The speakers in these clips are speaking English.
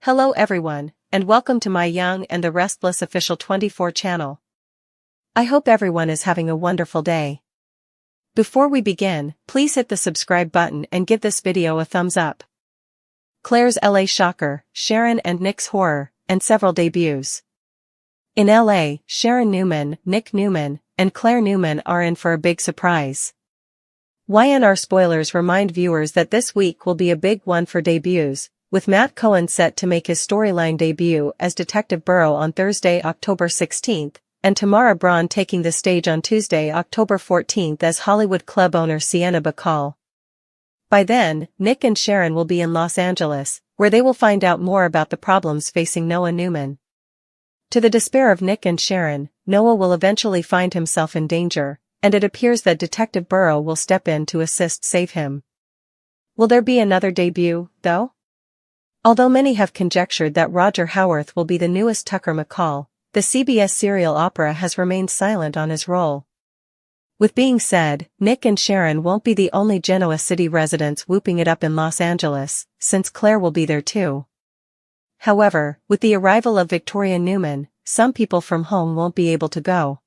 Hello everyone, and welcome to my Young and the Restless official 24 channel. I hope everyone is having a wonderful day. Before we begin, please hit the subscribe button and give this video a thumbs up. Claire's LA shocker, Sharon and Nick's horror, and several debuts. In LA, Sharon Newman, Nick Newman, and Claire Newman are in for a big surprise. Y&R spoilers remind viewers that this week will be a big one for debuts, with Matt Cohen set to make his storyline debut as Detective Burrow on Thursday, October 16th, and Tamara Braun taking the stage on Tuesday, October 14th as Hollywood club owner Sienna Bacall. By then, Nick and Sharon will be in Los Angeles, where they will find out more about the problems facing Noah Newman. To the despair of Nick and Sharon, Noah will eventually find himself in danger, and it appears that Detective Burrow will step in to assist save him. Will there be another debut, though? Although many have conjectured that Roger Howarth will be the newest Tucker McCall, the CBS serial opera has remained silent on his role. With being said, Nick and Sharon won't be the only Genoa City residents whooping it up in Los Angeles, since Claire will be there too. However, with the arrival of Victoria Newman, some people from home won't be able to go.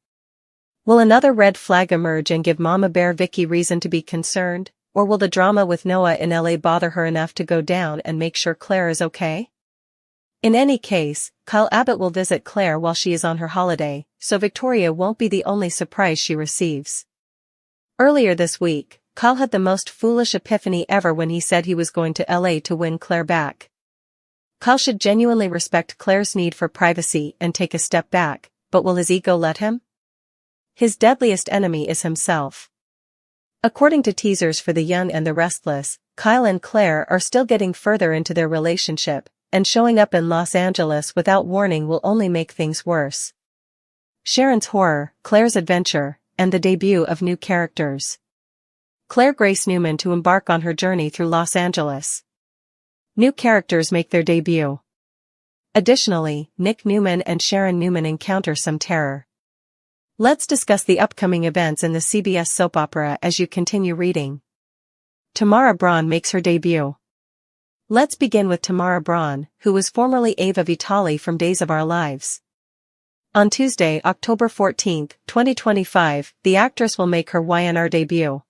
Will another red flag emerge and give Mama Bear Vicky reason to be concerned? Or will the drama with Noah in LA bother her enough to go down and make sure Claire is okay? In any case, Kyle Abbott will visit Claire while she is on her holiday, so Victoria won't be the only surprise she receives. Earlier this week, Kyle had the most foolish epiphany ever when he said he was going to LA to win Claire back. Kyle should genuinely respect Claire's need for privacy and take a step back, but will his ego let him? His deadliest enemy is himself. According to teasers for The Young and the Restless, Kyle and Claire are still getting further into their relationship, and showing up in Los Angeles without warning will only make things worse. Sharon's horror, Claire's adventure, and the debut of new characters. Claire Grace Newman to embark on her journey through Los Angeles. New characters make their debut. Additionally, Nick Newman and Sharon Newman encounter some terror. Let's discuss the upcoming events in the CBS soap opera as you continue reading. Tamara Braun makes her debut. Let's begin with Tamara Braun, who was formerly Ava Vitale from Days of Our Lives. On Tuesday, October 14, 2025, the actress will make her Y&R debut.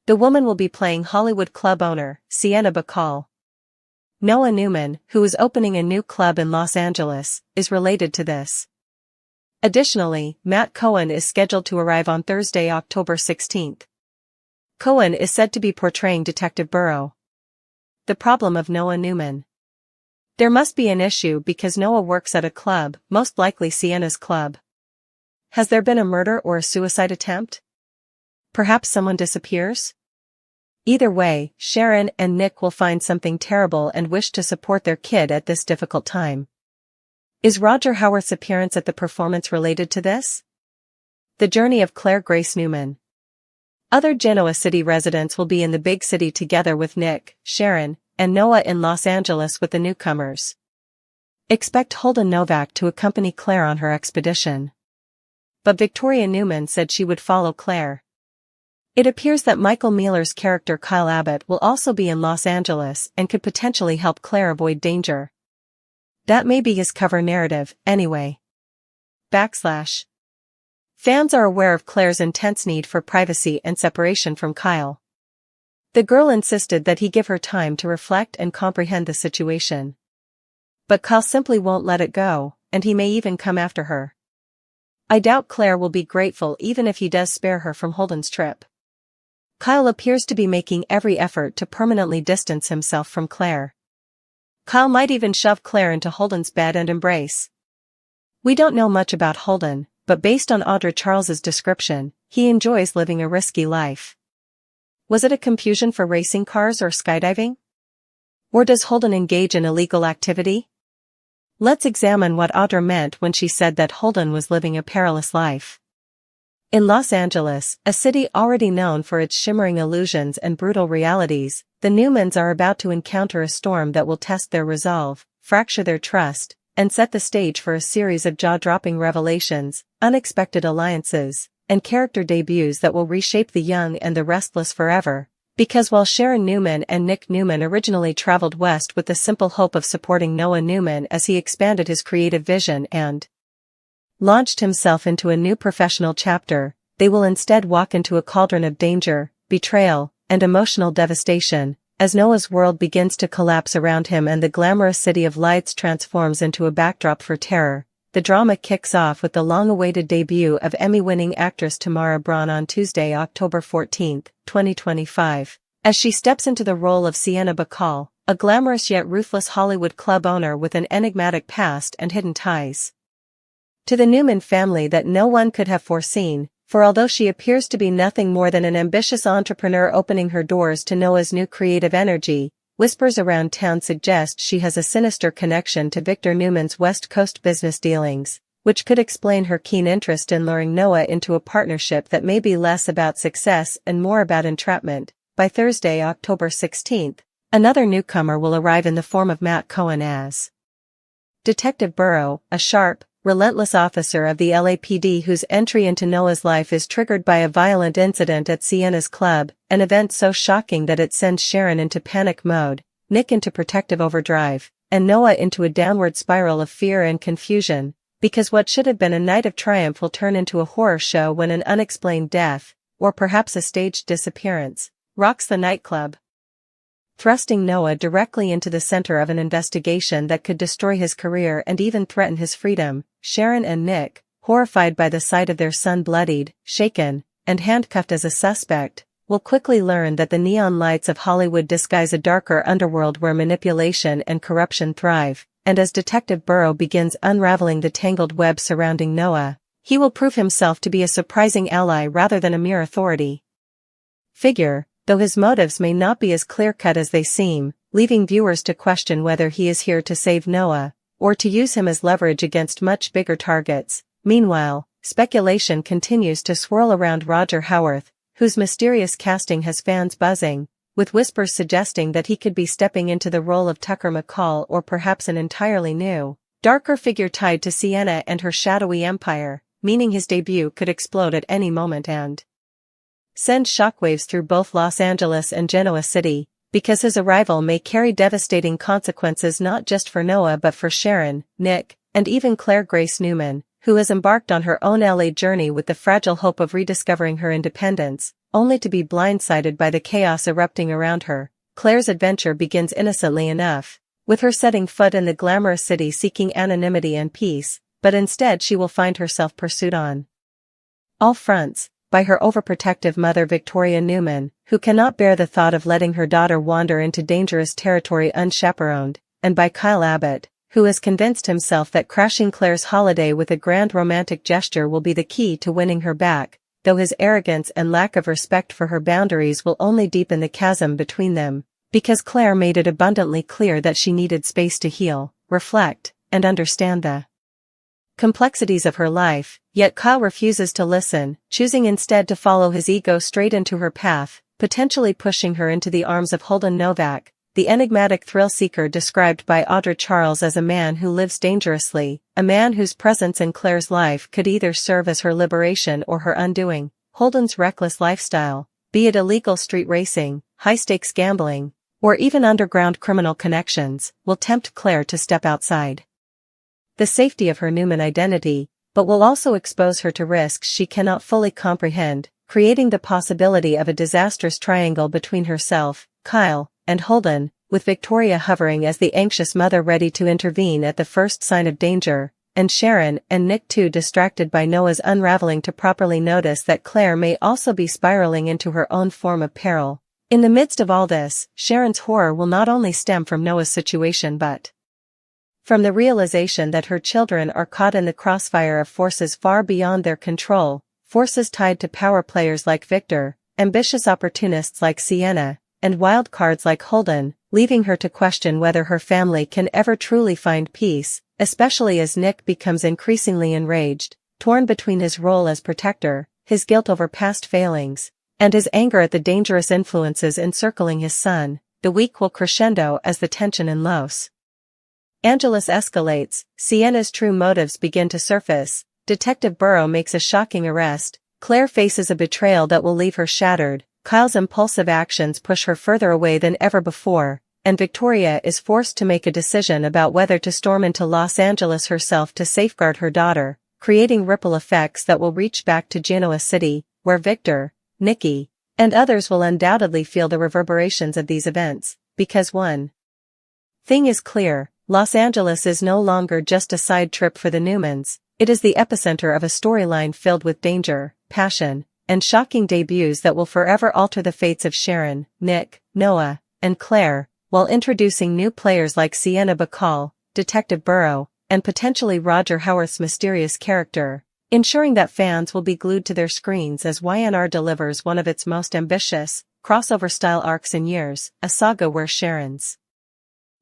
The woman will be playing Hollywood club owner, Sienna Bacall. Noah Newman, who is opening a new club in Los Angeles, is related to this. Additionally, Matt Cohen is scheduled to arrive on Thursday, October 16th. Cohen is said to be portraying Detective Burrow. The problem of Noah Newman. There must be an issue because Noah works at a club, most likely Sienna's club. Has there been a murder or a suicide attempt? Perhaps someone disappears? Either way, Sharon and Nick will find something terrible and wish to support their kid at this difficult time. Is Roger Howarth's appearance at the performance related to this? The journey of Claire Grace Newman. Other Genoa City residents will be in the big city together with Nick, Sharon, and Noah in Los Angeles with the newcomers. Expect Holden Novak to accompany Claire on her expedition. But Victoria Newman said she would follow Claire. It appears that Michael Mealer's character Kyle Abbott will also be in Los Angeles and could potentially help Claire avoid danger. That may be his cover narrative, anyway. Fans are aware of Claire's intense need for privacy and separation from Kyle. The girl insisted that he give her time to reflect and comprehend the situation. But Kyle simply won't let it go, and he may even come after her. I doubt Claire will be grateful even if he does spare her from Holden's trip. Kyle appears to be making every effort to permanently distance himself from Claire. Kyle might even shove Claire into Holden's bed and embrace. We don't know much about Holden, but based on Audra Charles's description, he enjoys living a risky life. Was it a confusion for racing cars or skydiving? Or does Holden engage in illegal activity? Let's examine what Audra meant when she said that Holden was living a perilous life. In Los Angeles, a city already known for its shimmering illusions and brutal realities, the Newmans are about to encounter a storm that will test their resolve, fracture their trust, and set the stage for a series of jaw-dropping revelations, unexpected alliances, and character debuts that will reshape The Young and the Restless forever, Because while Sharon Newman and Nick Newman originally traveled west with the simple hope of supporting Noah Newman as he expanded his creative vision and launched himself into a new professional chapter, they will instead walk into a cauldron of danger, betrayal, and emotional devastation, as Noah's world begins to collapse around him and the glamorous city of lights transforms into a backdrop for terror. The drama kicks off with the long-awaited debut of Emmy-winning actress Tamara Braun on Tuesday, October 14, 2025, as she steps into the role of Sienna Bacall, a glamorous yet ruthless Hollywood club owner with an enigmatic past and hidden ties to the Newman family that no one could have foreseen, for although she appears to be nothing more than an ambitious entrepreneur opening her doors to Noah's new creative energy, whispers around town suggest she has a sinister connection to Victor Newman's West Coast business dealings, which could explain her keen interest in luring Noah into a partnership that may be less about success and more about entrapment. By Thursday, October 16, another newcomer will arrive in the form of Matt Cohen as Detective Burrow, a sharp, relentless officer of the LAPD whose entry into Noah's life is triggered by a violent incident at Sienna's club, an event so shocking that it sends Sharon into panic mode, Nick into protective overdrive, and Noah into a downward spiral of fear and confusion, because what should have been a night of triumph will turn into a horror show when an unexplained death, or perhaps a staged disappearance, rocks the nightclub, thrusting Noah directly into the center of an investigation that could destroy his career and even threaten his freedom. Sharon and Nick, horrified by the sight of their son bloodied, shaken, and handcuffed as a suspect, will quickly learn that the neon lights of Hollywood disguise a darker underworld where manipulation and corruption thrive, and as Detective Burrow begins unraveling the tangled web surrounding Noah, he will prove himself to be a surprising ally rather than a mere authority figure, though his motives may not be as clear-cut as they seem, leaving viewers to question whether he is here to save Noah, or to use him as leverage against much bigger targets. Meanwhile, speculation continues to swirl around Roger Howarth, whose mysterious casting has fans buzzing, with whispers suggesting that he could be stepping into the role of Tucker McCall or perhaps an entirely new, darker figure tied to Sienna and her shadowy empire, meaning his debut could explode at any moment and send shockwaves through both Los Angeles and Genoa City, because his arrival may carry devastating consequences not just for Noah but for Sharon, Nick, and even Claire Grace Newman, who has embarked on her own LA journey with the fragile hope of rediscovering her independence, only to be blindsided by the chaos erupting around her. Claire's adventure begins innocently enough, with her setting foot in the glamorous city seeking anonymity and peace, but instead she will find herself pursued on all fronts by her overprotective mother Victoria Newman, who cannot bear the thought of letting her daughter wander into dangerous territory unchaperoned, and by Kyle Abbott, who has convinced himself that crashing Claire's holiday with a grand romantic gesture will be the key to winning her back, though his arrogance and lack of respect for her boundaries will only deepen the chasm between them, because Claire made it abundantly clear that she needed space to heal, reflect, and understand the complexities of her life, yet Kyle refuses to listen, choosing instead to follow his ego straight into her path, potentially pushing her into the arms of Holden Novak, the enigmatic thrill-seeker described by Audra Charles as a man who lives dangerously, a man whose presence in Claire's life could either serve as her liberation or her undoing. Holden's reckless lifestyle, be it illegal street racing, high-stakes gambling, or even underground criminal connections, will tempt Claire to step outside the safety of her Newman identity, but will also expose her to risks she cannot fully comprehend, creating the possibility of a disastrous triangle between herself, Kyle, and Holden, with Victoria hovering as the anxious mother ready to intervene at the first sign of danger, and Sharon and Nick too distracted by Noah's unraveling to properly notice that Claire may also be spiraling into her own form of peril. In the midst of all this, Sharon's horror will not only stem from Noah's situation but from the realization that her children are caught in the crossfire of forces far beyond their control, forces tied to power players like Victor, ambitious opportunists like Sienna, and wild cards like Holden, leaving her to question whether her family can ever truly find peace, especially as Nick becomes increasingly enraged, torn between his role as protector, his guilt over past failings, and his anger at the dangerous influences encircling his son. The week will crescendo as the tension in Los Angeles escalates, Sienna's true motives begin to surface, Detective Burrow makes a shocking arrest, Claire faces a betrayal that will leave her shattered, Kyle's impulsive actions push her further away than ever before, and Victoria is forced to make a decision about whether to storm into Los Angeles herself to safeguard her daughter, creating ripple effects that will reach back to Genoa City, where Victor, Nikki, and others will undoubtedly feel the reverberations of these events, because one thing is clear: Los Angeles is no longer just a side trip for the Newmans, it is the epicenter of a storyline filled with danger, passion, and shocking debuts that will forever alter the fates of Sharon, Nick, Noah, and Claire, while introducing new players like Sienna Bacall, Detective Burrow, and potentially Roger Howarth's mysterious character, ensuring that fans will be glued to their screens as Y&R delivers one of its most ambitious, crossover-style arcs in years, a saga where Sharon's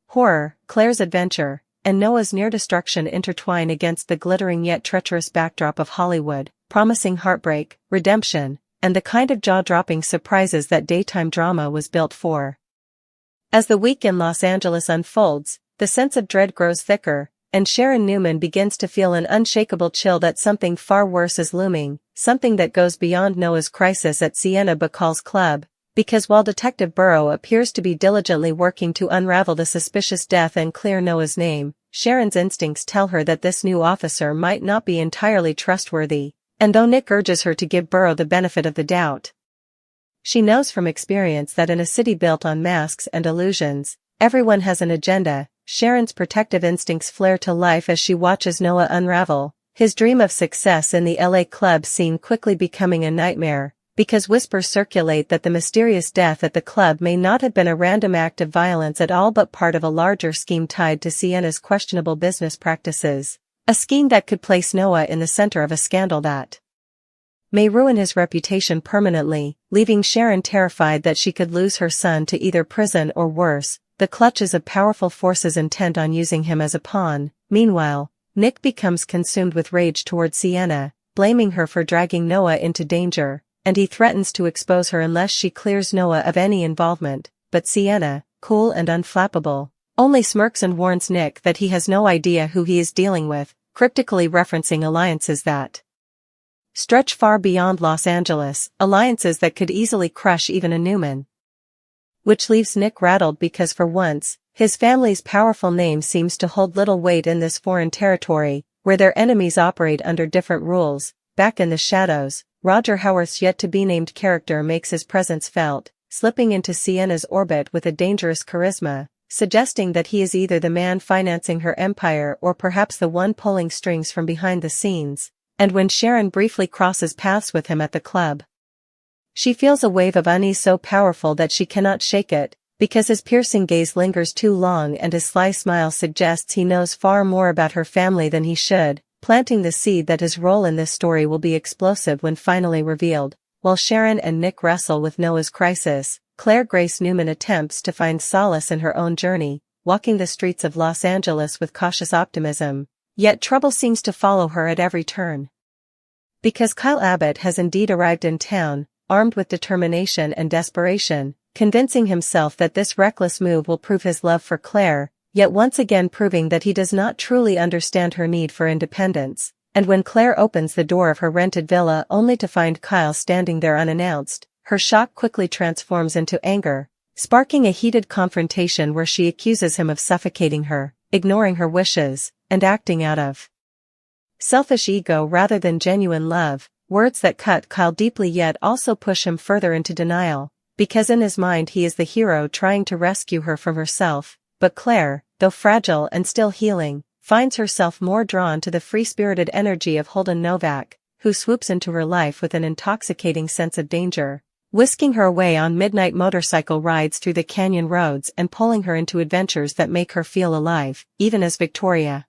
horror, Claire's adventure, and Noah's near-destruction intertwine against the glittering yet treacherous backdrop of Hollywood, promising heartbreak, redemption, and the kind of jaw-dropping surprises that daytime drama was built for. As the week in Los Angeles unfolds, the sense of dread grows thicker, and Sharon Newman begins to feel an unshakable chill that something far worse is looming, something that goes beyond Noah's crisis at Sienna Bacall's club, because while Detective Burrow appears to be diligently working to unravel the suspicious death and clear Noah's name, Sharon's instincts tell her that this new officer might not be entirely trustworthy, and though Nick urges her to give Burrow the benefit of the doubt, she knows from experience that in a city built on masks and illusions, everyone has an agenda. Sharon's protective instincts flare to life as she watches Noah unravel, his dream of success in the LA club scene quickly becoming a nightmare, because whispers circulate that the mysterious death at the club may not have been a random act of violence at all but part of a larger scheme tied to Sienna's questionable business practices, a scheme that could place Noah in the center of a scandal that may ruin his reputation permanently, leaving Sharon terrified that she could lose her son to either prison or worse, the clutches of powerful forces intent on using him as a pawn. Meanwhile, Nick becomes consumed with rage toward Sienna, blaming her for dragging Noah into danger, and he threatens to expose her unless she clears Noah of any involvement, but Sienna, cool and unflappable, only smirks and warns Nick that he has no idea who he is dealing with, cryptically referencing alliances that stretch far beyond Los Angeles, alliances that could easily crush even a Newman. Which leaves Nick rattled because for once, his family's powerful name seems to hold little weight in this foreign territory, where their enemies operate under different rules. Back in the shadows, Roger Howarth's yet-to-be-named character makes his presence felt, slipping into Sienna's orbit with a dangerous charisma, suggesting that he is either the man financing her empire or perhaps the one pulling strings from behind the scenes. And when Sharon briefly crosses paths with him at the club, she feels a wave of unease so powerful that she cannot shake it, because his piercing gaze lingers too long and his sly smile suggests he knows far more about her family than he should, planting the seed that his role in this story will be explosive when finally revealed. While Sharon and Nick wrestle with Noah's crisis, Claire Grace Newman attempts to find solace in her own journey, walking the streets of Los Angeles with cautious optimism. Yet trouble seems to follow her at every turn. Because Kyle Abbott has indeed arrived in town, armed with determination and desperation, convincing himself that this reckless move will prove his love for Claire, yet once again proving that he does not truly understand her need for independence. And when Claire opens the door of her rented villa only to find Kyle standing there unannounced, her shock quickly transforms into anger, sparking a heated confrontation where she accuses him of suffocating her, ignoring her wishes, and acting out of selfish ego rather than genuine love, words that cut Kyle deeply yet also push him further into denial, because in his mind he is the hero trying to rescue her from herself. But Claire, though fragile and still healing, finds herself more drawn to the free-spirited energy of Holden Novak, who swoops into her life with an intoxicating sense of danger, whisking her away on midnight motorcycle rides through the canyon roads and pulling her into adventures that make her feel alive, even as Victoria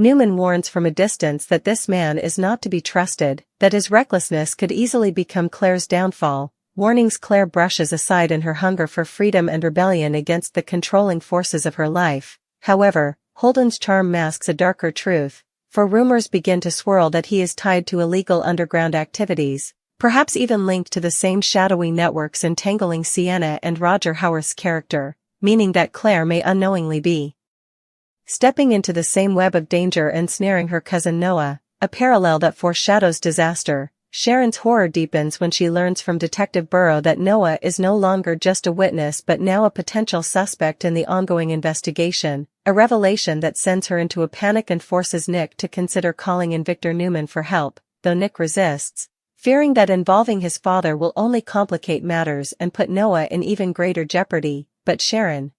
Newman warns from a distance that this man is not to be trusted, that his recklessness could easily become Claire's downfall, warnings Claire brushes aside in her hunger for freedom and rebellion against the controlling forces of her life. However, Holden's charm masks a darker truth, for rumors begin to swirl that he is tied to illegal underground activities, perhaps even linked to the same shadowy networks entangling Sienna and Roger Howarth's character, meaning that Claire may unknowingly be stepping into the same web of danger and snaring her cousin Noah, a parallel that foreshadows disaster. Sharon's horror deepens when she learns from Detective Burrow that Noah is no longer just a witness but now a potential suspect in the ongoing investigation, a revelation that sends her into a panic and forces Nick to consider calling in Victor Newman for help, though Nick resists, fearing that involving his father will only complicate matters and put Noah in even greater jeopardy. But Sharon,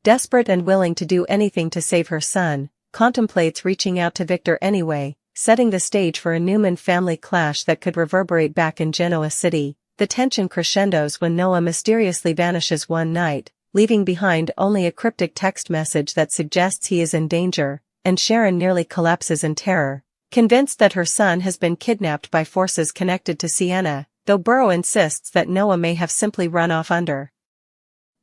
desperate and willing to do anything to save her son, contemplates reaching out to Victor anyway, setting the stage for a Newman family clash that could reverberate back in Genoa City. The tension crescendos when Noah mysteriously vanishes one night, leaving behind only a cryptic text message that suggests he is in danger, and Sharon nearly collapses in terror, convinced that her son has been kidnapped by forces connected to Sienna, though Burrow insists that Noah may have simply run off under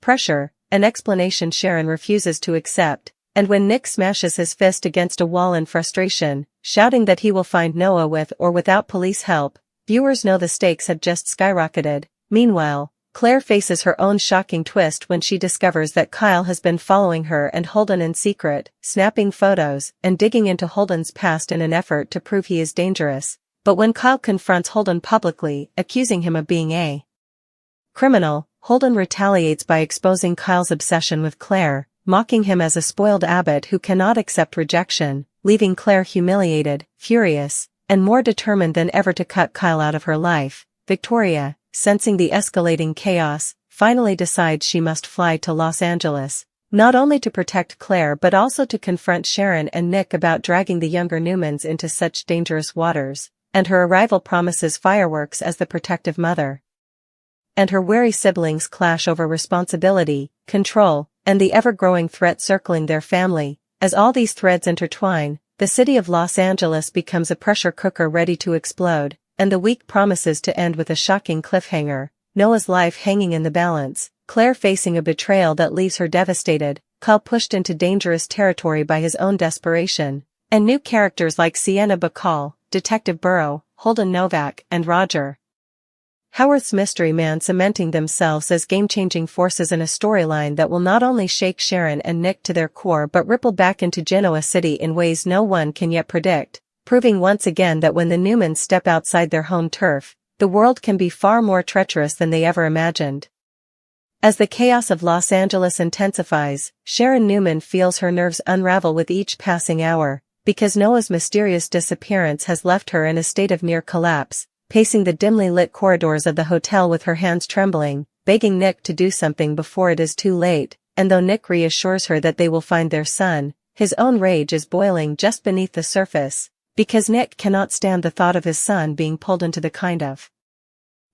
pressure, an explanation Sharon refuses to accept. And when Nick smashes his fist against a wall in frustration, shouting that he will find Noah with or without police help, viewers know the stakes have just skyrocketed. Meanwhile, Claire faces her own shocking twist when she discovers that Kyle has been following her and Holden in secret, snapping photos and digging into Holden's past in an effort to prove he is dangerous. But when Kyle confronts Holden publicly, accusing him of being a criminal, Holden retaliates by exposing Kyle's obsession with Claire, mocking him as a spoiled abbot who cannot accept rejection, leaving Claire humiliated, furious, and more determined than ever to cut Kyle out of her life. Victoria, sensing the escalating chaos, finally decides she must fly to Los Angeles, not only to protect Claire but also to confront Sharon and Nick about dragging the younger Newmans into such dangerous waters, and her arrival promises fireworks as the protective mother and her wary siblings clash over responsibility, control, and the ever-growing threat circling their family. As all these threads intertwine, the city of Los Angeles becomes a pressure cooker ready to explode, and the week promises to end with a shocking cliffhanger, Noah's life hanging in the balance, Claire facing a betrayal that leaves her devastated, Kyle pushed into dangerous territory by his own desperation, and new characters like Sienna Bacall, Detective Burrow, Holden Novak, and Roger Howarth's mystery man cementing themselves as game-changing forces in a storyline that will not only shake Sharon and Nick to their core but ripple back into Genoa City in ways no one can yet predict, proving once again that when the Newmans step outside their home turf, the world can be far more treacherous than they ever imagined. As the chaos of Los Angeles intensifies, Sharon Newman feels her nerves unravel with each passing hour, because Noah's mysterious disappearance has left her in a state of near collapse, pacing the dimly lit corridors of the hotel with her hands trembling, begging Nick to do something before it is too late, and though Nick reassures her that they will find their son, his own rage is boiling just beneath the surface, because Nick cannot stand the thought of his son being pulled into the kind of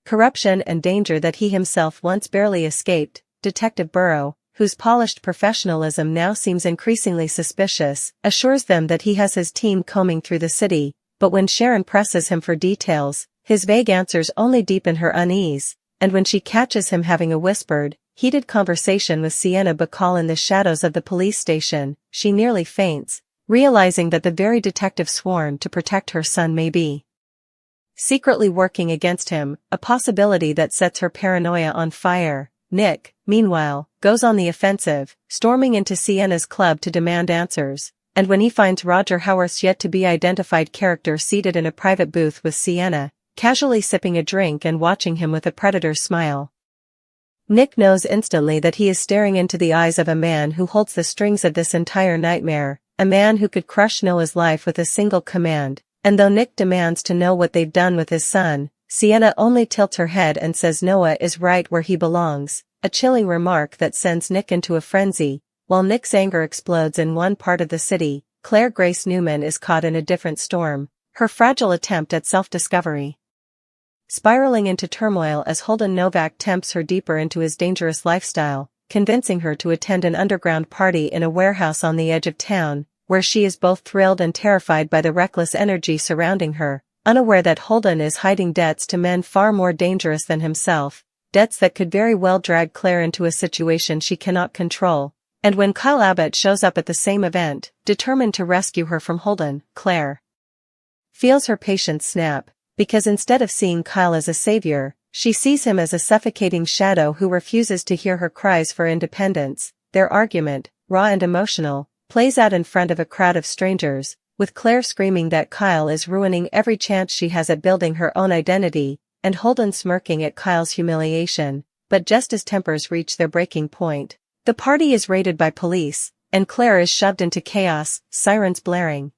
corruption and danger that he himself once barely escaped. Detective Burrow, whose polished professionalism now seems increasingly suspicious, assures them that he has his team combing through the city, but when Sharon presses him for details, his vague answers only deepen her unease, and when she catches him having a whispered, heated conversation with Sienna Bacall in the shadows of the police station, she nearly faints, realizing that the very detective sworn to protect her son may be secretly working against him, a possibility that sets her paranoia on fire. Nick, meanwhile, goes on the offensive, storming into Sienna's club to demand answers, and when he finds Roger Howarth's yet-to-be-identified character seated in a private booth with Sienna, casually sipping a drink and watching him with a predator's smile, Nick knows instantly that he is staring into the eyes of a man who holds the strings of this entire nightmare, a man who could crush Noah's life with a single command, and though Nick demands to know what they've done with his son, Sienna only tilts her head and says Noah is right where he belongs, a chilling remark that sends Nick into a frenzy. While Nick's anger explodes in one part of the city, Claire Grace Newman is caught in a different storm, her fragile attempt at self-discovery spiraling into turmoil as Holden Novak tempts her deeper into his dangerous lifestyle, convincing her to attend an underground party in a warehouse on the edge of town, where she is both thrilled and terrified by the reckless energy surrounding her, unaware that Holden is hiding debts to men far more dangerous than himself, debts that could very well drag Claire into a situation she cannot control. And when Kyle Abbott shows up at the same event, determined to rescue her from Holden, Claire feels her patience snap, because instead of seeing Kyle as a savior, she sees him as a suffocating shadow who refuses to hear her cries for independence. Their argument, raw and emotional, plays out in front of a crowd of strangers, with Claire screaming that Kyle is ruining every chance she has at building her own identity, and Holden smirking at Kyle's humiliation. But just as tempers reach their breaking point, the party is raided by police, and Claire is shoved into chaos, sirens blaring.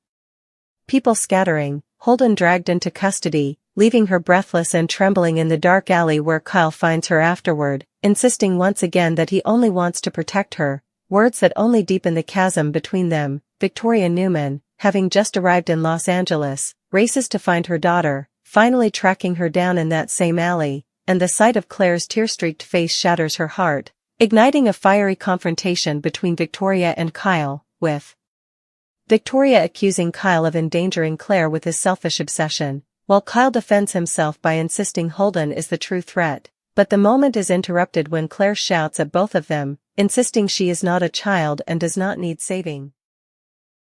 People scattering, Holden dragged into custody, leaving her breathless and trembling in the dark alley where Kyle finds her afterward, insisting once again that he only wants to protect her, words that only deepen the chasm between them. Victoria Newman, having just arrived in Los Angeles, races to find her daughter, finally tracking her down in that same alley, and the sight of Claire's tear-streaked face shatters her heart, igniting a fiery confrontation between Victoria and Kyle, with Victoria accusing Kyle of endangering Claire with his selfish obsession, while Kyle defends himself by insisting Holden is the true threat. But the moment is interrupted when Claire shouts at both of them, insisting she is not a child and does not need saving.